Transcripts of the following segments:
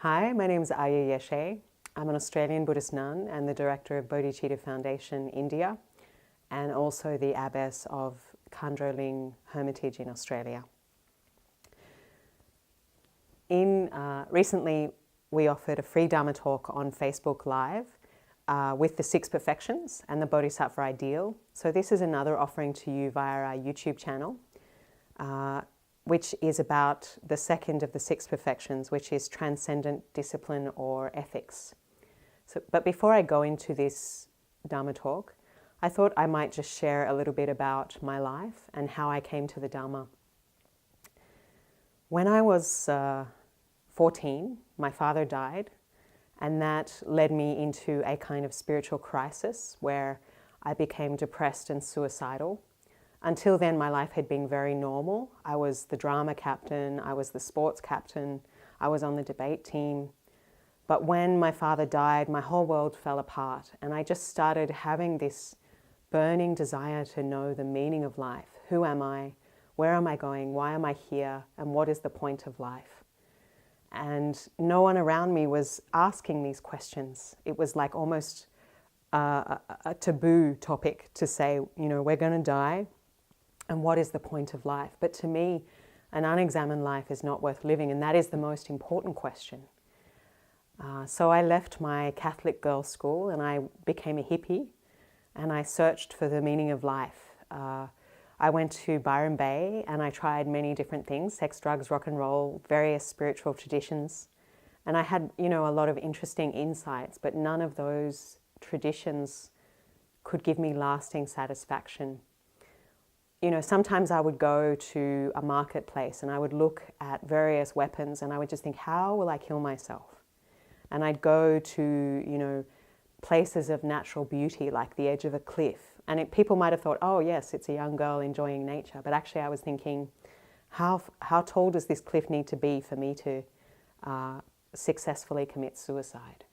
Hi, my name is Ayya Yeshe. I'm an Australian Buddhist nun and the director of Bodhicitta Foundation India, and also the abbess of Kandroling Hermitage in Australia. Recently, we offered a free Dharma talk on Facebook Live with the 6 perfections and the Bodhisattva ideal. So this is another offering to you via our YouTube channel, which is about the second of the 6 perfections, which is transcendent discipline or ethics. But before I go into this Dharma talk, I thought I might just share a little bit about my life and how I came to the Dharma. When I was 14, my father died, and that led me into a kind of spiritual crisis where I became depressed and suicidal. Until then, my life had been very normal. I was the drama captain, I was the sports captain, I was on the debate team. But when my father died, my whole world fell apart, and I just started having this burning desire to know the meaning of life. Who am I? Where am I going? Why am I here? And what is the point of life? And no one around me was asking these questions. It was like almost a taboo topic to say, we're going to die. And what is the point of life? But to me, an unexamined life is not worth living, and that is the most important question. So I left my Catholic girls' school and I became a hippie, and I searched for the meaning of life. I went to Byron Bay and I tried many different things: sex, drugs, rock and roll, various spiritual traditions. And I had, a lot of interesting insights, but none of those traditions could give me lasting satisfaction. Sometimes I would go to a marketplace and I would look at various weapons and I would just think, how will I kill myself? And I'd go to, places of natural beauty like the edge of a cliff. And people might have thought, oh yes, it's a young girl enjoying nature. But actually I was thinking, how tall does this cliff need to be for me to successfully commit suicide?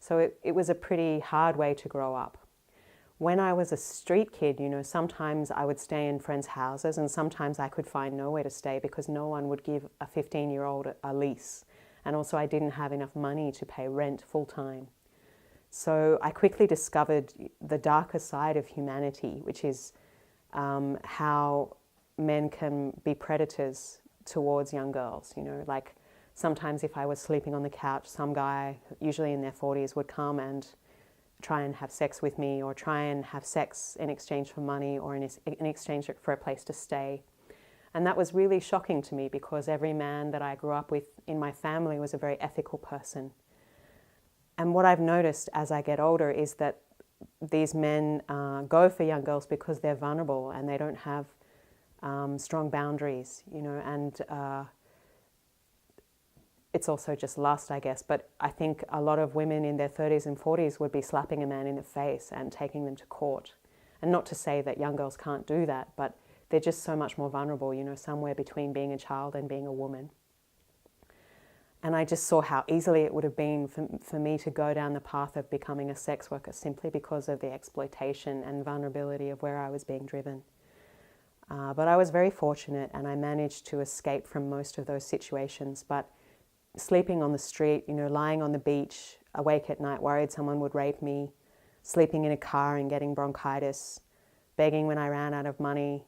So it was a pretty hard way to grow up. When I was a street kid, sometimes I would stay in friends' houses, and sometimes I could find nowhere to stay because no one would give a 15-year-old a lease. And also I didn't have enough money to pay rent full time. So I quickly discovered the darker side of humanity, which is how men can be predators towards young girls. Like sometimes if I was sleeping on the couch, some guy, usually in their 40s, would come and try and have sex with me, or try and have sex in exchange for money, or in exchange for a place to stay. And that was really shocking to me because every man that I grew up with in my family was a very ethical person. And what I've noticed as I get older is that these men go for young girls because they're vulnerable and they don't have strong boundaries, and it's also just lust, I guess. But I think a lot of women in their 30s and 40s would be slapping a man in the face and taking them to court. And not to say that young girls can't do that, but they're just so much more vulnerable, somewhere between being a child and being a woman. And I just saw how easily it would have been for me to go down the path of becoming a sex worker simply because of the exploitation and vulnerability of where I was being driven. But I was very fortunate and I managed to escape from most of those situations. But sleeping on the street, lying on the beach, awake at night, worried someone would rape me, sleeping in a car and getting bronchitis, begging when I ran out of money,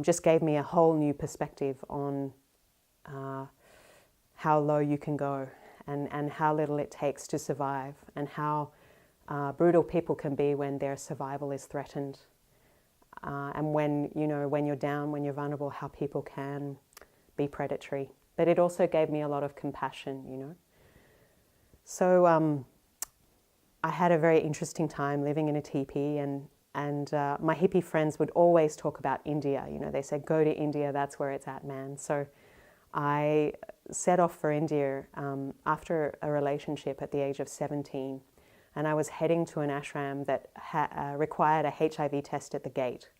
just gave me a whole new perspective on how low you can go and how little it takes to survive, and how brutal people can be when their survival is threatened. And when you're down, when you're vulnerable, how people can be predatory. But it also gave me a lot of compassion, So I had a very interesting time living in a teepee, and my hippie friends would always talk about India. They said, go to India, that's where it's at, man. So I set off for India after a relationship at the age of 17, and I was heading to an ashram that required a HIV test at the gate.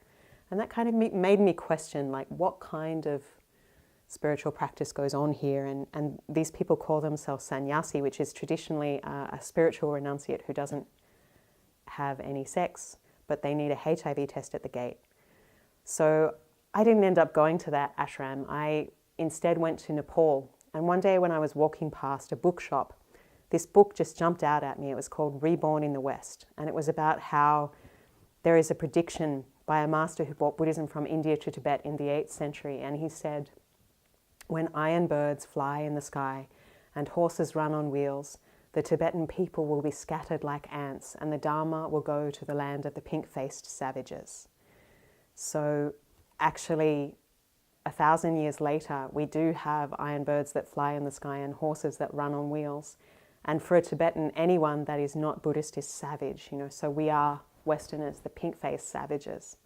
And that kind of made me question, like, what kind of spiritual practice goes on here? And these people call themselves sannyasi, which is traditionally a spiritual renunciate who doesn't have any sex, but they need a HIV test at the gate. So I didn't end up going to that ashram. I instead went to Nepal And one day when I was walking past a bookshop, this book just jumped out at me. It was called Reborn in the West. And it was about how there is a prediction by a master who brought Buddhism from India to Tibet in the 8th century. And he said, when iron birds fly in the sky and horses run on wheels, the Tibetan people will be scattered like ants, and the Dharma will go to the land of the pink-faced savages. So actually, 1,000 years later, we do have iron birds that fly in the sky and horses that run on wheels. And for a Tibetan, anyone that is not Buddhist is savage, so we are Westerners, the pink-faced savages.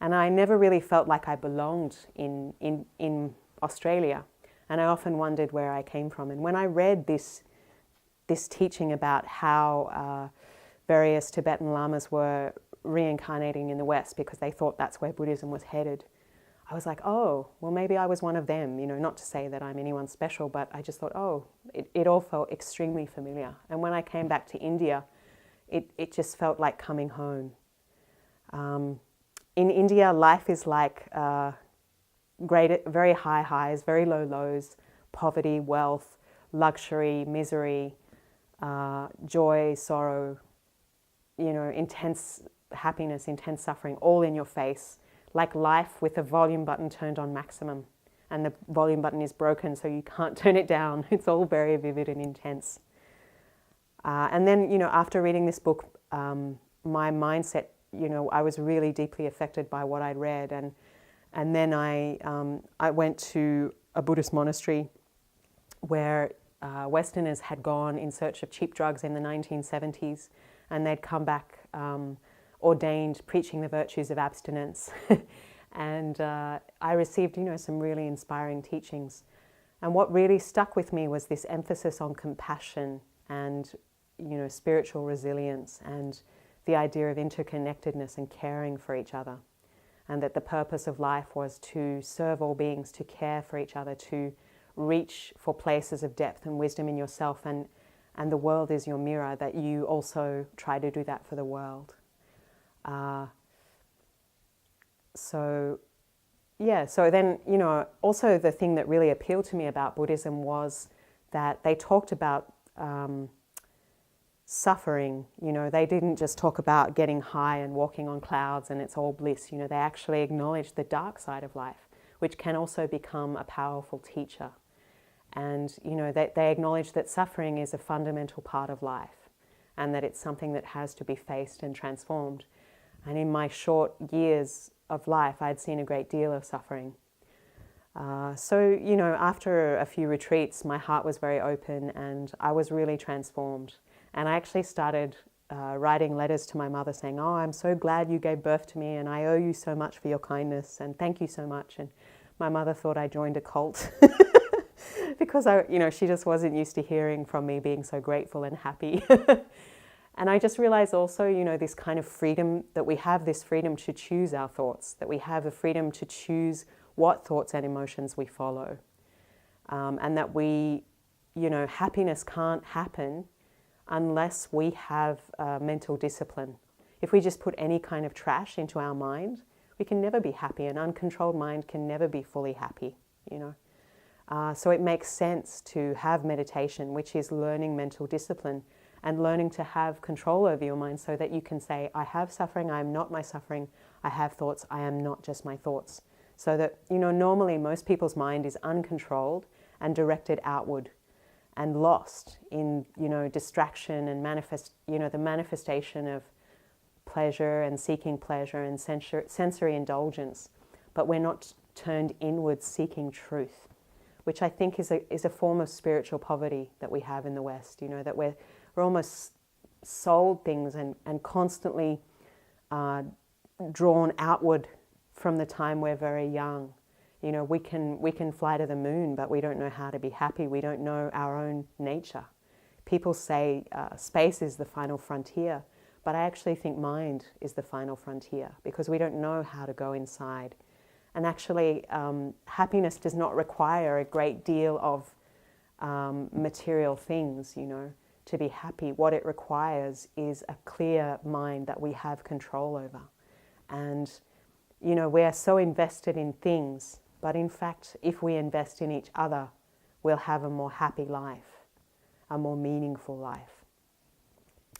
And I never really felt like I belonged in Australia. And I often wondered where I came from. And when I read this teaching about how various Tibetan lamas were reincarnating in the West because they thought that's where Buddhism was headed, I was like, oh, well, maybe I was one of them, not to say that I'm anyone special, but I just thought, oh, it all felt extremely familiar. And when I came back to India, it just felt like coming home. In India, life is like very high highs, very low lows, poverty, wealth, luxury, misery, joy, sorrow, intense happiness, intense suffering, all in your face, like life with the volume button turned on maximum, and the volume button is broken so you can't turn it down. It's all very vivid and intense. And then, after reading this book, my mindset, I was really deeply affected by what I'd read, and then I went to a Buddhist monastery where Westerners had gone in search of cheap drugs in the 1970s, and they'd come back ordained, preaching the virtues of abstinence. And I received, some really inspiring teachings. And what really stuck with me was this emphasis on compassion and, spiritual resilience, and the idea of interconnectedness and caring for each other. And that the purpose of life was to serve all beings, to care for each other, to reach for places of depth and wisdom in yourself, and the world is your mirror, that you also try to do that for the world. So then, also the thing that really appealed to me about Buddhism was that they talked about suffering. They didn't just talk about getting high and walking on clouds and it's all bliss. They actually acknowledged the dark side of life, which can also become a powerful teacher. And, they acknowledge that suffering is a fundamental part of life, and that it's something that has to be faced and transformed. And in my short years of life, I'd seen a great deal of suffering. So, after a few retreats, my heart was very open and I was really transformed. And I actually started writing letters to my mother saying, oh, I'm so glad you gave birth to me and I owe you so much for your kindness and thank you so much. And my mother thought I joined a cult because she just wasn't used to hearing from me being so grateful and happy. And I just realized also, this kind of freedom, that we have this freedom to choose our thoughts, that we have the freedom to choose what thoughts and emotions we follow. And that happiness can't happen unless we have mental discipline. If we just put any kind of trash into our mind, we can never be happy. An uncontrolled mind can never be fully happy, So it makes sense to have meditation, which is learning mental discipline and learning to have control over your mind so that you can say, I have suffering, I am not my suffering. I have thoughts, I am not just my thoughts. So that, normally most people's mind is uncontrolled and directed outward and lost in, distraction and the manifestation of pleasure and seeking pleasure and sensory indulgence. But we're not turned inward seeking truth, which I think is a form of spiritual poverty that we have in the West, that we're almost sold things and constantly drawn outward from the time we're very young. We can fly to the moon, but we don't know how to be happy. We don't know our own nature. People say space is the final frontier, but I actually think mind is the final frontier because we don't know how to go inside. And actually, happiness does not require a great deal of material things, to be happy. What it requires is a clear mind that we have control over. And, we are so invested in things, but in fact, if we invest in each other, we'll have a more happy life, a more meaningful life.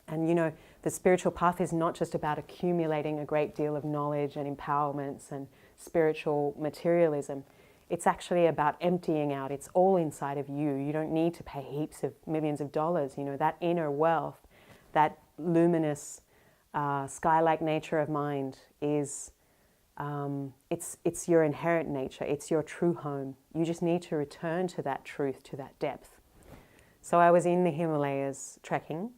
And you know, the spiritual path is not just about accumulating a great deal of knowledge and empowerments and spiritual materialism. It's actually about emptying out. It's all inside of you. You don't need to pay heaps of millions of dollars. You know, that inner wealth, that luminous, sky-like nature of mind is, it's your inherent nature. It's your true home. You just need to return to that truth, to that depth. So I was in the Himalayas trekking,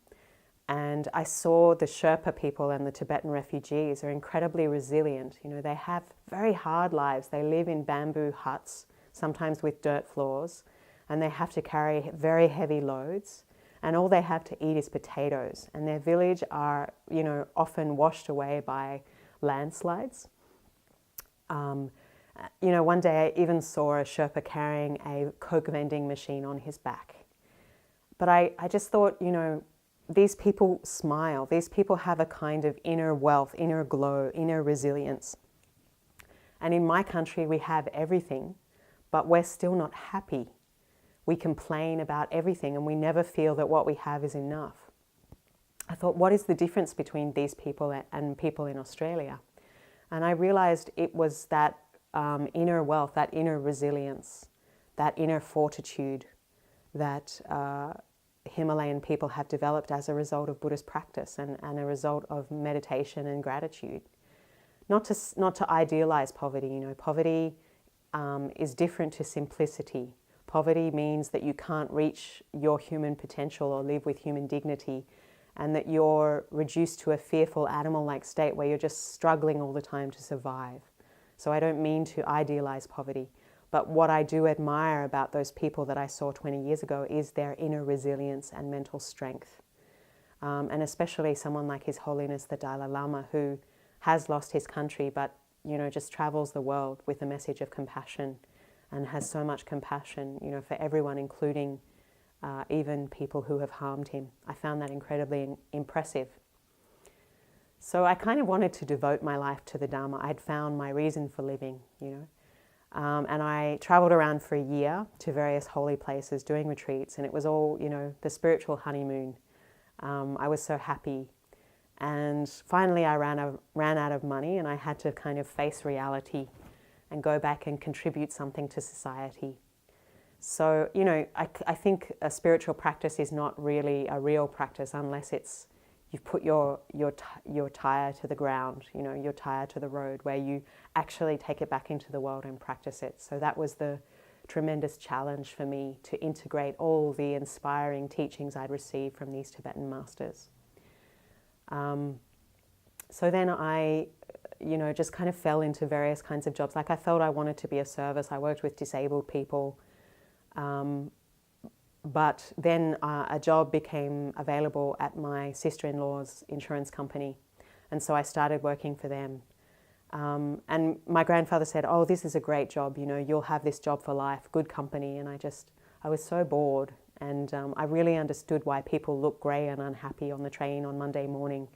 and I saw the Sherpa people and the Tibetan refugees are incredibly resilient. You know, they have very hard lives. They live in bamboo huts, sometimes with dirt floors, and they have to carry very heavy loads. And all they have to eat is potatoes. And their village are, you know, often washed away by landslides. You know, one day I even saw a Sherpa carrying a Coke vending machine on his back. But I just thought, you know, these people smile. These people have a kind of inner wealth, inner glow, inner resilience. And in my country, we have everything, but we're still not happy. We complain about everything and we never feel that what we have is enough. I thought, what is the difference between these people and people in Australia? And I realized it was that inner wealth, that inner resilience, that inner fortitude that Himalayan people have developed as a result of Buddhist practice and a result of meditation and gratitude. Not to idealize poverty. You know, poverty is different to simplicity. Poverty means that you can't reach your human potential or live with human dignity, and that you're reduced to a fearful animal-like state where you're just struggling all the time to survive. So I don't mean to idealize poverty, but what I do admire about those people that I saw 20 years ago is their inner resilience and mental strength. And especially someone like His Holiness the Dalai Lama, who has lost his country, but you know, just travels the world with a message of compassion and has so much compassion, you know, for everyone, including even people who have harmed him. I found that incredibly impressive. So I kind of wanted to devote my life to the Dharma. I'd found my reason for living, you know. And I traveled around for a year to various holy places doing retreats, and it was all, you know, the spiritual honeymoon. I was so happy. And finally I ran out of money, and I had to kind of face reality and go back and contribute something to society. So, you know, I think a spiritual practice is not really a real practice unless it's you've put your tire to the ground, you know, your tire to the road, where you actually take it back into the world and practice it. So that was the tremendous challenge for me, to integrate all the inspiring teachings I'd received from these Tibetan masters. So then I, you know, just kind of fell into various kinds of jobs. Like I felt I wanted to be of service. I worked with disabled people. But then a job became available at my sister-in-law's insurance company. And so I started working for them. And my grandfather said, oh, this is a great job, you know, you'll have this job for life, good company. And I was so bored. And I really understood why people look grey and unhappy on the train on Monday morning,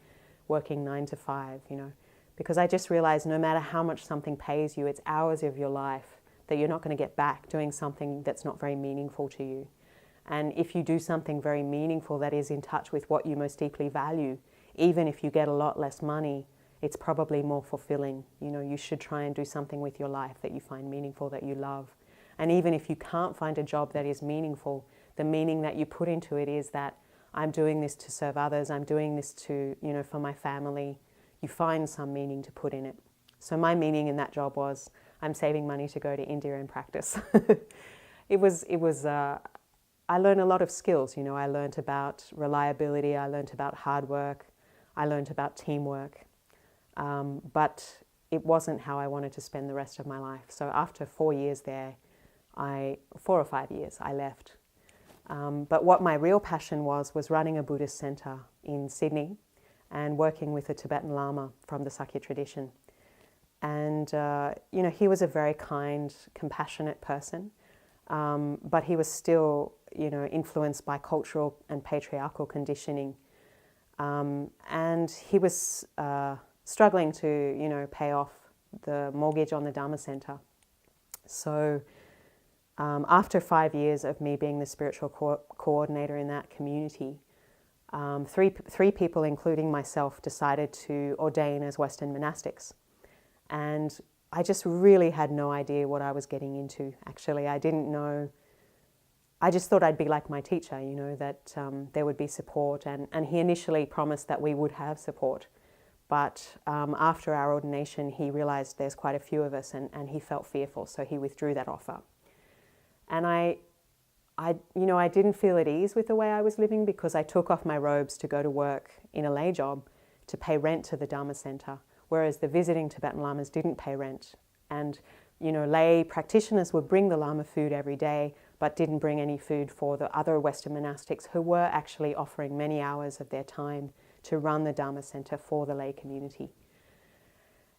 working 9 to 5, you know. Because I just realized no matter how much something pays you, it's hours of your life that you're not going to get back doing something that's not very meaningful to you. And if you do something very meaningful that is in touch with what you most deeply value, even if you get a lot less money, it's probably more fulfilling. You know, you should try and do something with your life that you find meaningful, that you love. And even if you can't find a job that is meaningful, the meaning that you put into it is that I'm doing this to serve others, I'm doing this to, you know, for my family. You find some meaning to put in it. So my meaning in that job was, I'm saving money to go to India and practice. I learned a lot of skills, you know. I learned about reliability, I learned about hard work, I learned about teamwork, but it wasn't how I wanted to spend the rest of my life. So after 4 years there, 4 or 5 years, I left. But what my real passion was running a Buddhist center in Sydney and working with a Tibetan Lama from the Sakya tradition. And, you know, he was a very kind, compassionate person, but he was still, you know, influenced by cultural and patriarchal conditioning. And he was struggling to, you know, pay off the mortgage on the Dharma center. So After 5 years of me being the spiritual coordinator in that community, three people, including myself, decided to ordain as Western monastics. And I just really had no idea what I was getting into, actually. I didn't know. I just thought I'd be like my teacher, that there would be support. And he initially promised that we would have support. But after our ordination, he realized there's quite a few of us, and he felt fearful, so he withdrew that offer. And I didn't feel at ease with the way I was living, because I took off my robes to go to work in a lay job to pay rent to the Dharma center, whereas the visiting Tibetan Lamas didn't pay rent. And, lay practitioners would bring the Lama food every day, but didn't bring any food for the other Western monastics who were actually offering many hours of their time to run the Dharma center for the lay community.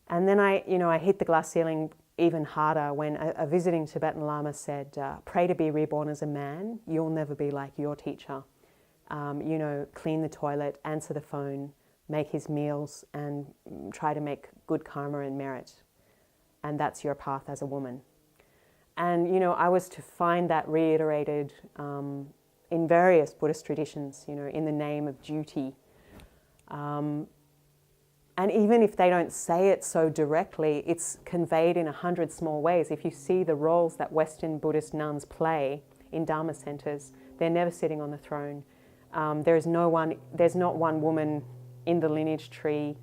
And then I hit the glass ceiling even harder when a visiting Tibetan Lama said, pray to be reborn as a man, you'll never be like your teacher. Clean the toilet, answer the phone, make his meals, and try to make good karma and merit. And that's your path as a woman. And, I was to find that reiterated in various Buddhist traditions, in the name of duty. And even if they don't say it so directly, it's conveyed in 100 small ways. If you see the roles that Western Buddhist nuns play in Dharma centers, they're never sitting on the throne. There's not one woman in the lineage tree.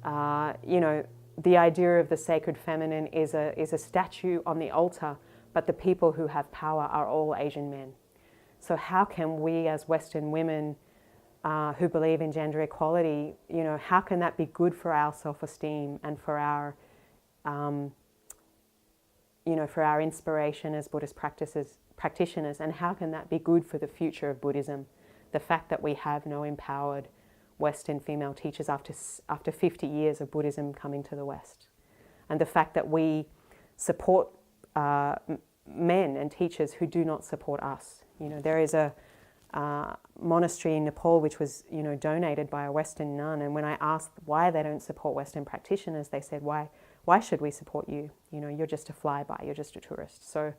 The idea of the sacred feminine is a statue on the altar, but the people who have power are all Asian men. So how can we as Western women who believe in gender equality, how can that be good for our self-esteem and for our, for our inspiration as Buddhist practitioners, and how can that be good for the future of Buddhism? The fact that we have no empowered Western female teachers after 50 years of Buddhism coming to the West, and the fact that we support men and teachers who do not support us. There is a monastery in Nepal which was donated by a Western nun, and when I asked why they don't support Western practitioners, they said, why should we support you? You're just a flyby, you're just a tourist. So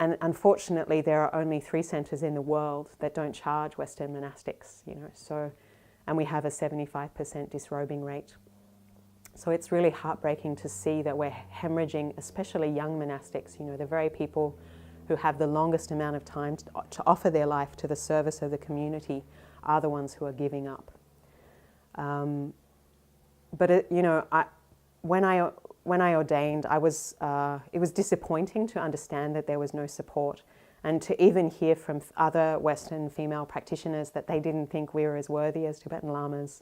and unfortunately there are only 3 centers in the world that don't charge Western monastics, and we have a 75% disrobing rate. So it's really heartbreaking to see that we're hemorrhaging, especially young monastics, the very people who have the longest amount of time to offer their life to the service of the community are the ones who are giving up. When I ordained, it was disappointing to understand that there was no support, and to even hear from other Western female practitioners that they didn't think we were as worthy as Tibetan Lamas,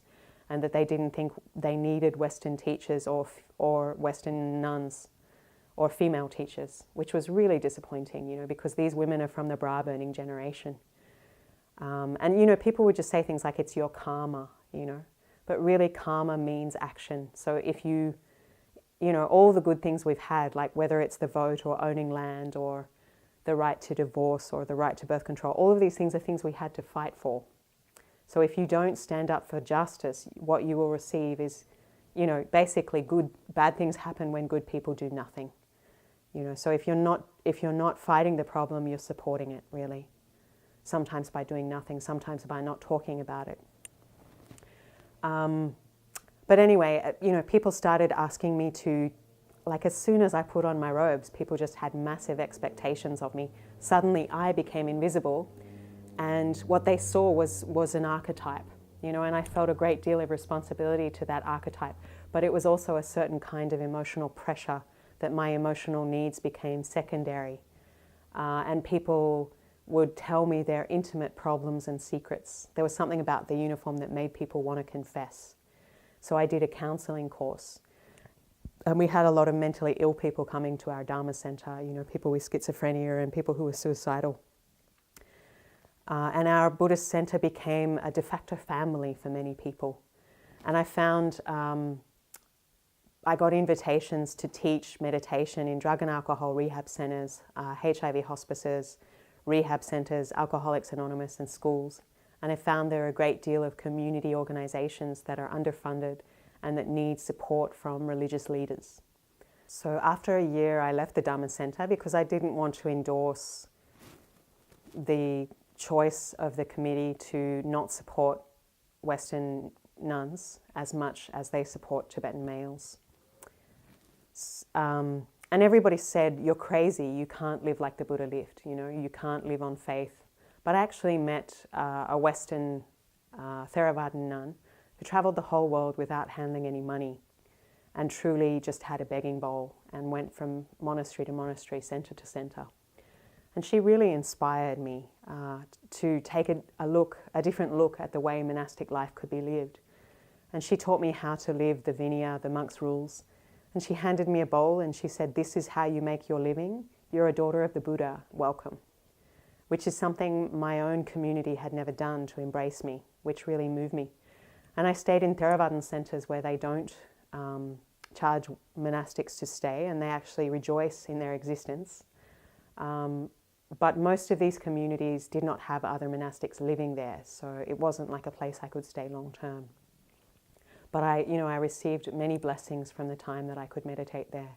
and that they didn't think they needed Western teachers or Western nuns or female teachers, which was really disappointing, because these women are from the bra-burning generation. And, people would just say things like, it's your karma, but really karma means action. So if all the good things we've had, like whether it's the vote or owning land or the right to divorce or the right to birth control, all of these things are things we had to fight for. So if you don't stand up for justice, what you will receive is, basically bad things happen when good people do nothing. So if you're not fighting the problem, you're supporting it, really. Sometimes by doing nothing, sometimes by not talking about it. But anyway, people started asking me to, as soon as I put on my robes, people just had massive expectations of me. Suddenly I became invisible, and what they saw was an archetype, and I felt a great deal of responsibility to that archetype. But it was also a certain kind of emotional pressure that my emotional needs became secondary. And people would tell me their intimate problems and secrets. There was something about the uniform that made people want to confess. So I did a counseling course. And we had a lot of mentally ill people coming to our Dharma center, people with schizophrenia and people who were suicidal. And our Buddhist center became a de facto family for many people. And I found I got invitations to teach meditation in drug and alcohol rehab centers, HIV hospices, rehab centers, Alcoholics Anonymous, and schools. And I found there are a great deal of community organizations that are underfunded and that need support from religious leaders. So after a year, I left the Dharma Center because I didn't want to endorse the choice of the committee to not support Western nuns as much as they support Tibetan males. And everybody said, you're crazy, you can't live like the Buddha lived, you can't live on faith. But I actually met a Western Theravadan nun who traveled the whole world without handling any money and truly just had a begging bowl and went from monastery to monastery, center to center. And she really inspired me to take a different look at the way monastic life could be lived. And she taught me how to live the Vinaya, the monk's rules. And she handed me a bowl and she said, this is how you make your living. You're a daughter of the Buddha, welcome. Which is something my own community had never done to embrace me, which really moved me. And I stayed in Theravadan centers where they don't charge monastics to stay and they actually rejoice in their existence. But most of these communities did not have other monastics living there, so it wasn't like a place I could stay long term. But I received many blessings from the time that I could meditate there,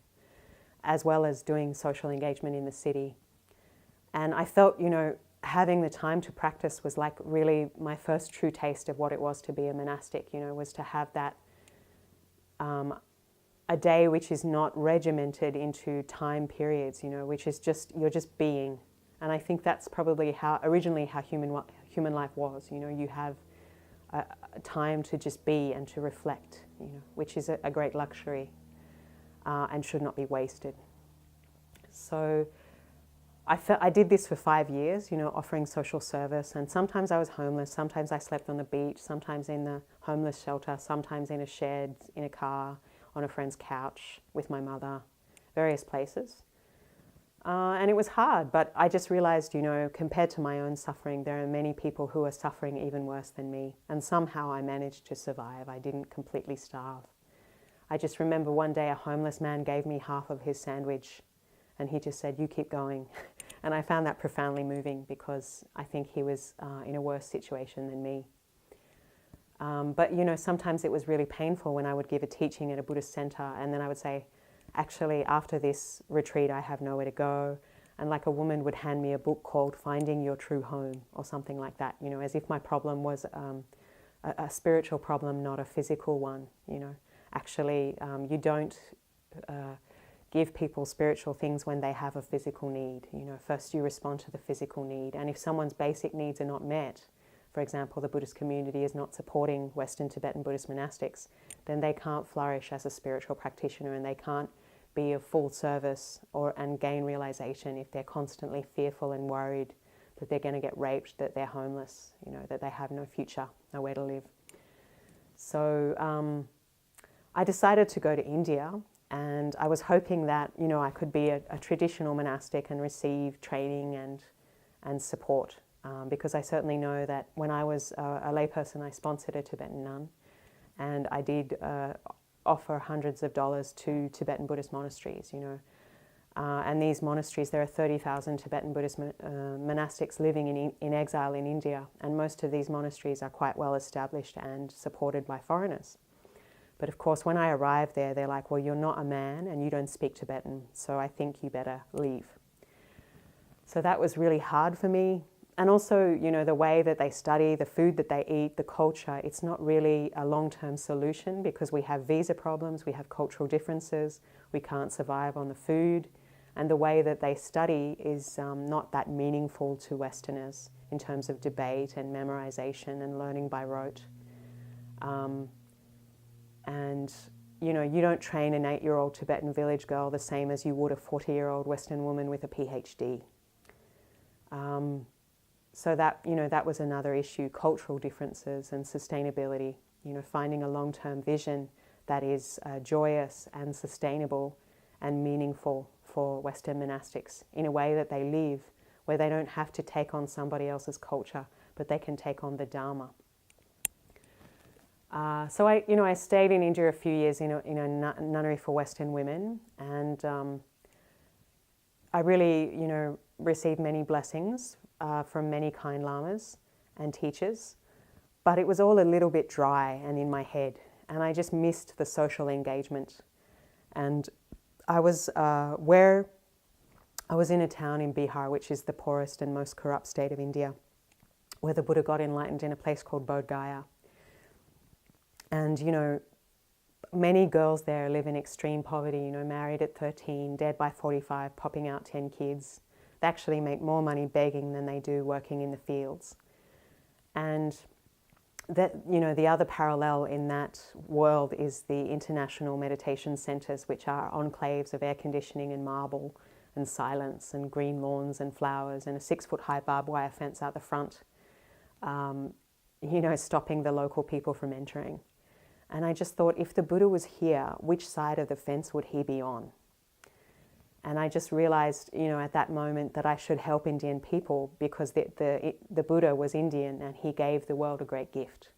as well as doing social engagement in the city. And I felt, having the time to practice was like really my first true taste of what it was to be a monastic, was to have that, a day which is not regimented into time periods, which is just, you're just being. And I think that's probably originally how human life was, you have a time to just be and to reflect, which is a great luxury and should not be wasted. So I did this for 5 years, offering social service, and sometimes I was homeless, sometimes I slept on the beach, sometimes in the homeless shelter, sometimes in a shed, in a car, on a friend's couch with my mother, various places. And it was hard, but I just realized, compared to my own suffering, there are many people who are suffering even worse than me. And somehow I managed to survive. I didn't completely starve. I just remember one day a homeless man gave me half of his sandwich and he just said, you keep going. And I found that profoundly moving because I think he was in a worse situation than me. But, sometimes it was really painful when I would give a teaching at a Buddhist center and then I would say, actually, after this retreat, I have nowhere to go. And like a woman would hand me a book called Finding Your True Home or something like that, as if my problem was a spiritual problem, not a physical one, Actually, you don't give people spiritual things when they have a physical need. First you respond to the physical need. And if someone's basic needs are not met, for example, the Buddhist community is not supporting Western Tibetan Buddhist monastics, then they can't flourish as a spiritual practitioner and they can't be of full service and gain realization if they're constantly fearful and worried that they're going to get raped, that they're homeless, that they have no future, nowhere to live. So I decided to go to India and I was hoping that, I could be a traditional monastic and receive training and support. Because I certainly know that when I was a layperson, I sponsored a Tibetan nun and I did offer hundreds of dollars to Tibetan Buddhist monasteries, and these monasteries, there are 30,000 Tibetan Buddhist monastics living in exile in India, and most of these monasteries are quite well established and supported by foreigners. But of course, when I arrived there, they're like, well, you're not a man and you don't speak Tibetan, so I think you better leave. So that was really hard for me. And also, the way that they study, the food that they eat, the culture, it's not really a long-term solution because we have visa problems, we have cultural differences, we can't survive on the food, and the way that they study is not that meaningful to Westerners in terms of debate and memorization and learning by rote. And, you don't train an 8-year-old Tibetan village girl the same as you would a 40-year-old Western woman with a PhD. So that, that was another issue, cultural differences and sustainability, finding a long-term vision that is joyous and sustainable and meaningful for Western monastics in a way that they live, where they don't have to take on somebody else's culture, but they can take on the Dharma. So I stayed in India a few years in a nunnery for Western women, and I really, received many blessings from many kind lamas and teachers, but it was all a little bit dry and in my head, and I just missed the social engagement. And I was in a town in Bihar, which is the poorest and most corrupt state of India, where the Buddha got enlightened in a place called Bodh Gaya. And, many girls there live in extreme poverty, married at 13, dead by 45, popping out 10 kids. They actually make more money begging than they do working in the fields. And that, the other parallel in that world is the international meditation centers, which are enclaves of air conditioning and marble and silence and green lawns and flowers and a 6-foot-high barbed wire fence out the front, stopping the local people from entering. And I just thought, if the Buddha was here, which side of the fence would he be on? And I just realized, at that moment that I should help Indian people, because the Buddha was Indian and he gave the world a great gift.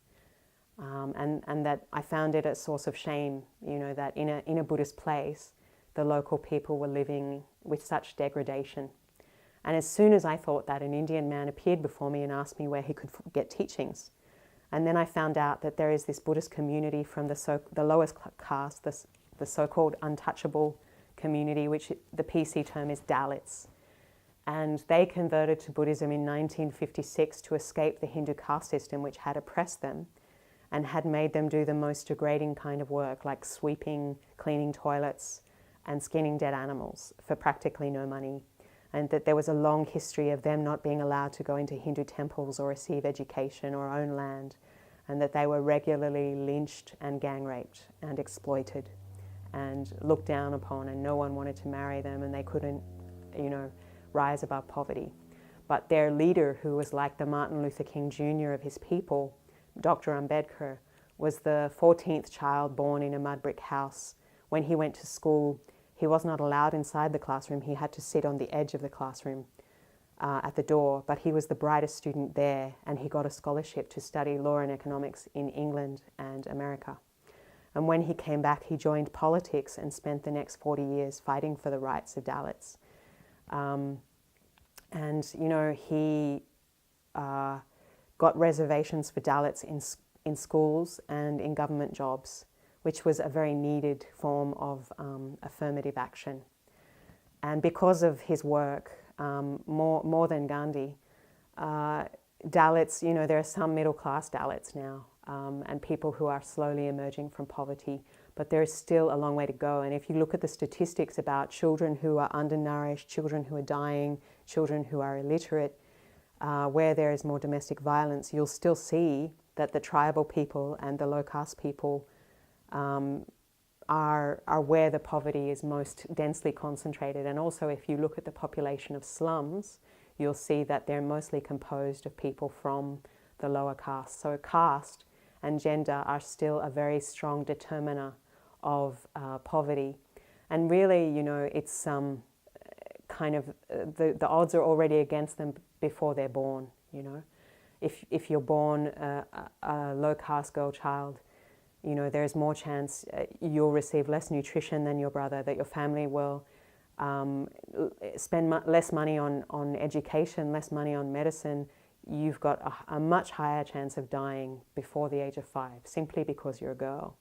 And that I found it a source of shame, that in a Buddhist place, the local people were living with such degradation. And as soon as I thought that, an Indian man appeared before me and asked me where he could get teachings. And then I found out that there is this Buddhist community from the lowest caste, the so-called untouchable community, which the PC term is Dalits. And they converted to Buddhism in 1956 to escape the Hindu caste system, which had oppressed them and had made them do the most degrading kind of work, like sweeping, cleaning toilets, and skinning dead animals for practically no money. And that there was a long history of them not being allowed to go into Hindu temples or receive education or own land, and that they were regularly lynched and gang raped and exploited and looked down upon, and no one wanted to marry them, and they couldn't, rise above poverty. But their leader, who was like the Martin Luther King Jr. of his people, Dr. Ambedkar, was the 14th child born in a mud brick house. When he went to school, he was not allowed inside the classroom. He had to sit on the edge of the classroom at the door, but he was the brightest student there, and he got a scholarship to study law and economics in England and America. And when he came back, he joined politics and spent the next 40 years fighting for the rights of Dalits. He got reservations for Dalits in schools and in government jobs, which was a very needed form of affirmative action. And because of his work, more than Gandhi, Dalits, there are some middle-class Dalits now, and people who are slowly emerging from poverty, but there is still a long way to go. And if you look at the statistics about children who are undernourished, children who are dying, children who are illiterate, where there is more domestic violence, you'll still see that the tribal people and the low-caste people are where the poverty is most densely concentrated. And also, if you look at the population of slums, you'll see that they're mostly composed of people from the lower caste. So caste and gender are still a very strong determiner of poverty. And really, it's kind of, the odds are already against them before they're born, If you're born a low caste girl child, there's more chance you'll receive less nutrition than your brother, that your family will spend less money on education, less money on medicine. You've got a much higher chance of dying before the age of 5, simply because you're a girl.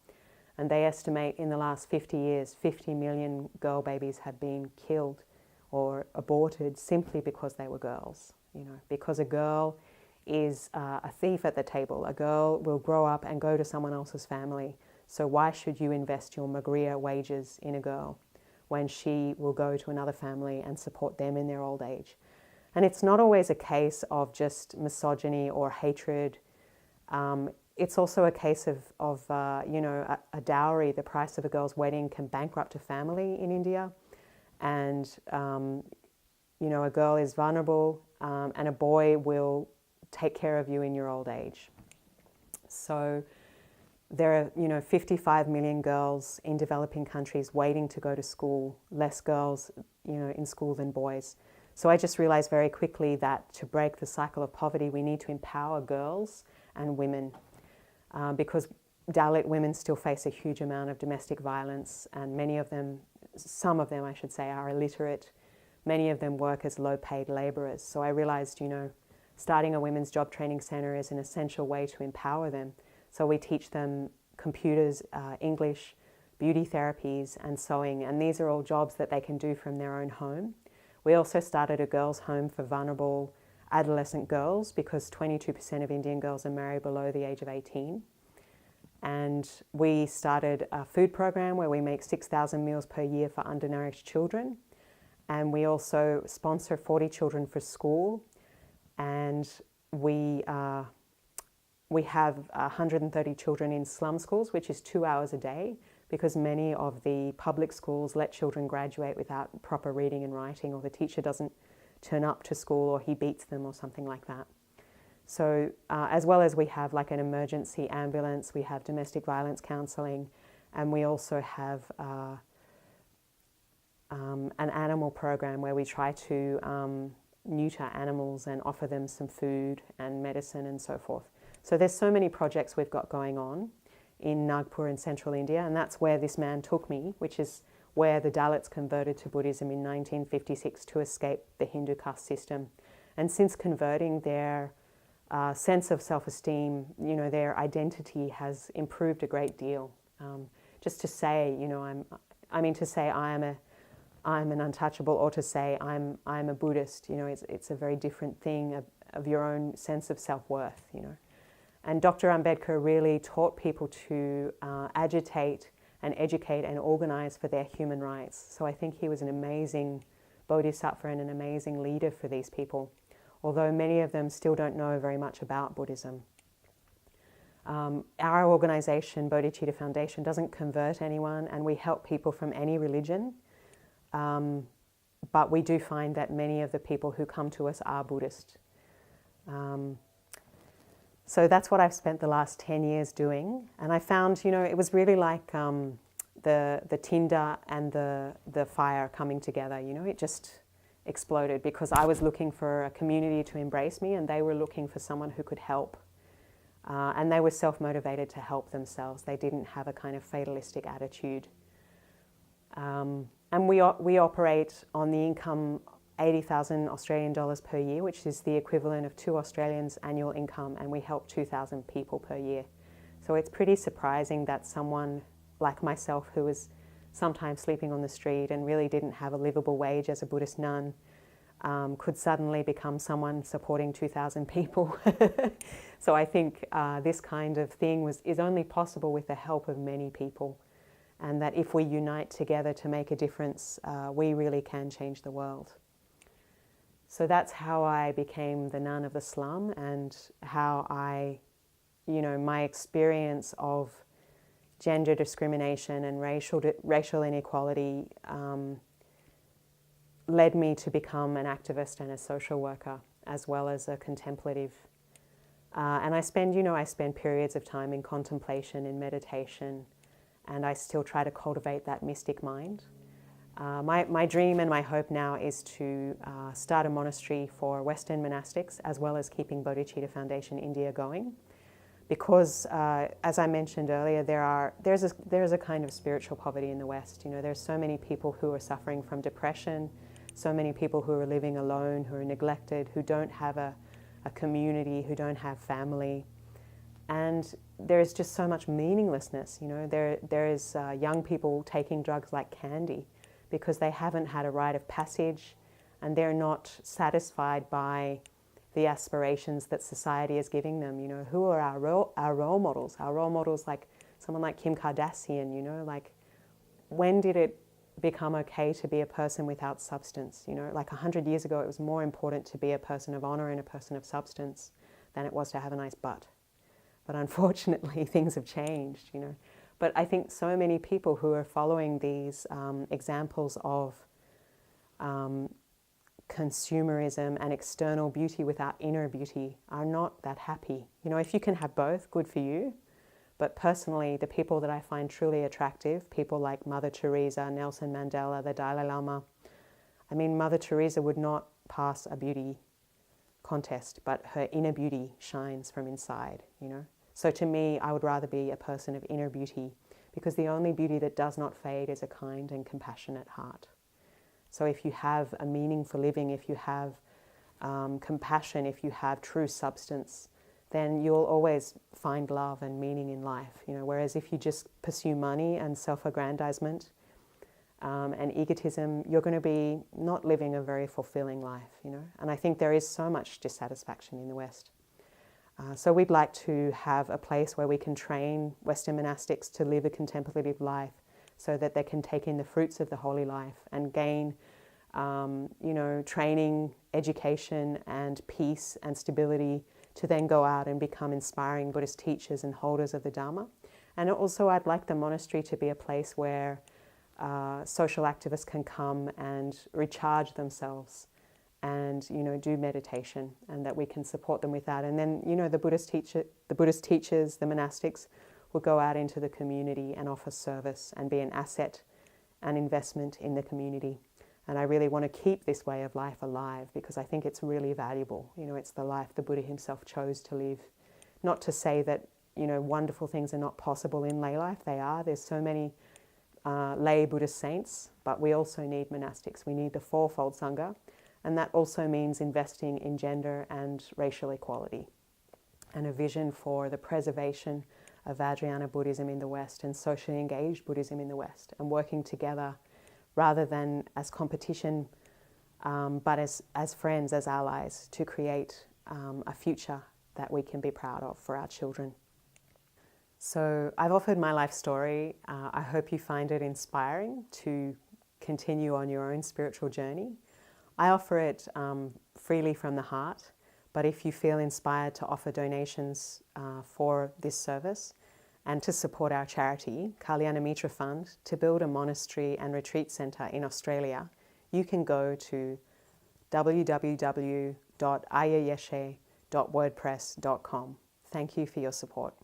And they estimate in the last 50 years, 50 million girl babies have been killed or aborted simply because they were girls. Because a girl is a thief at the table. A girl will grow up and go to someone else's family. So why should you invest your magriya wages in a girl when she will go to another family and support them in their old age? And it's not always a case of just misogyny or hatred. It's also a case of a dowry. The price of a girl's wedding can bankrupt a family in India. And, a girl is vulnerable, and a boy will take care of you in your old age. So there are, 55 million girls in developing countries waiting to go to school, less girls, in school than boys. So I just realized very quickly that to break the cycle of poverty, we need to empower girls and women, because Dalit women still face a huge amount of domestic violence, and some of them, I should say, are illiterate. Many of them work as low-paid laborers. So I realized, starting a women's job training center is an essential way to empower them. So we teach them computers, English, beauty therapies and sewing, and these are all jobs that they can do from their own home. We also started a girls' home for vulnerable adolescent girls because 22% of Indian girls are married below the age of 18. And we started a food program where we make 6,000 meals per year for undernourished children. And we also sponsor 40 children for school. And we have 130 children in slum schools, which is 2 hours a day, because many of the public schools let children graduate without proper reading and writing, or the teacher doesn't turn up to school, or he beats them or something like that. So as well as we have like an emergency ambulance, we have domestic violence counselling, and we also have an animal program where we try to neuter animals and offer them some food and medicine and so forth. So there's so many projects we've got going on in Nagpur in central India, and that's where this man took me, which is where the Dalits converted to Buddhism in 1956 to escape the Hindu caste system. And since converting, their sense of self-esteem, their identity has improved a great deal. Just to say, to say I'm an untouchable, or to say I'm a Buddhist, it's a very different thing of your own sense of self-worth, And Dr. Ambedkar really taught people to agitate and educate and organize for their human rights. So I think he was an amazing bodhisattva and an amazing leader for these people, although many of them still don't know very much about Buddhism. Our organization, Bodhicitta Foundation, doesn't convert anyone, and we help people from any religion. But we do find that many of the people who come to us are Buddhist. So that's what I've spent the last 10 years doing. And I found, it was really like the tinder and the fire coming together. It just exploded because I was looking for a community to embrace me, and they were looking for someone who could help. And they were self-motivated to help themselves. They didn't have a kind of fatalistic attitude. And we operate on the income 80,000 Australian dollars per year, which is the equivalent of 2 Australians' annual income, and we help 2,000 people per year. So it's pretty surprising that someone like myself, who was sometimes sleeping on the street and really didn't have a livable wage as a Buddhist nun, could suddenly become someone supporting 2,000 people. So I think this kind of thing is only possible with the help of many people, and that if we unite together to make a difference, we really can change the world. So that's how I became the nun of the slum, and how my experience of gender discrimination and racial inequality led me to become an activist and a social worker, as well as a contemplative. And I spend periods of time in contemplation, in meditation, and I still try to cultivate that mystic mind. My dream and my hope now is to start a monastery for Western monastics, as well as keeping Bodhicitta Foundation India going. Because, as I mentioned earlier, there's a kind of spiritual poverty in the West. There's so many people who are suffering from depression, so many people who are living alone, who are neglected, who don't have a community, who don't have family. And there's just so much meaninglessness. There is young people taking drugs like candy because they haven't had a rite of passage, and they're not satisfied by the aspirations that society is giving them. Who are our role models? Our role models, like someone like Kim Kardashian, like when did it become okay to be a person without substance? Like 100 years ago, it was more important to be a person of honor and a person of substance than it was to have a nice butt. But unfortunately, things have changed, But I think so many people who are following these examples of consumerism and external beauty without inner beauty are not that happy. If you can have both, good for you. But personally, the people that I find truly attractive, people like Mother Teresa, Nelson Mandela, the Dalai Lama. Mother Teresa would not pass a beauty contest, but her inner beauty shines from inside, So to me, I would rather be a person of inner beauty, because the only beauty that does not fade is a kind and compassionate heart. So if you have a meaning for living, if you have compassion, if you have true substance, then you'll always find love and meaning in life. Whereas if you just pursue money and self-aggrandizement and egotism, you're going to be not living a very fulfilling life. And I think there is so much dissatisfaction in the West. So we'd like to have a place where we can train Western monastics to live a contemplative life, so that they can take in the fruits of the holy life and gain, training, education, and peace and stability to then go out and become inspiring Buddhist teachers and holders of the Dharma. And also I'd like the monastery to be a place where social activists can come and recharge themselves and do meditation, and that we can support them with that. And then the Buddhist teachers, the monastics, will go out into the community and offer service and be an asset and investment in the community. And I really want to keep this way of life alive, because I think it's really valuable. It's the life the Buddha himself chose to live. Not to say that wonderful things are not possible in lay life. They are. There's so many lay Buddhist saints, but we also need monastics. We need the fourfold Sangha, and that also means investing in gender and racial equality, and a vision for the preservation of Vajrayana Buddhism in the West and socially engaged Buddhism in the West, and working together rather than as competition, but as friends, as allies, to create a future that we can be proud of for our children. So I've offered my life story. I hope you find it inspiring to continue on your own spiritual journey. I offer it freely from the heart, but if you feel inspired to offer donations for this service and to support our charity, Kalyana Mitra Fund, to build a monastery and retreat centre in Australia, you can go to www.ayyayeshe.wordpress.com. Thank you for your support.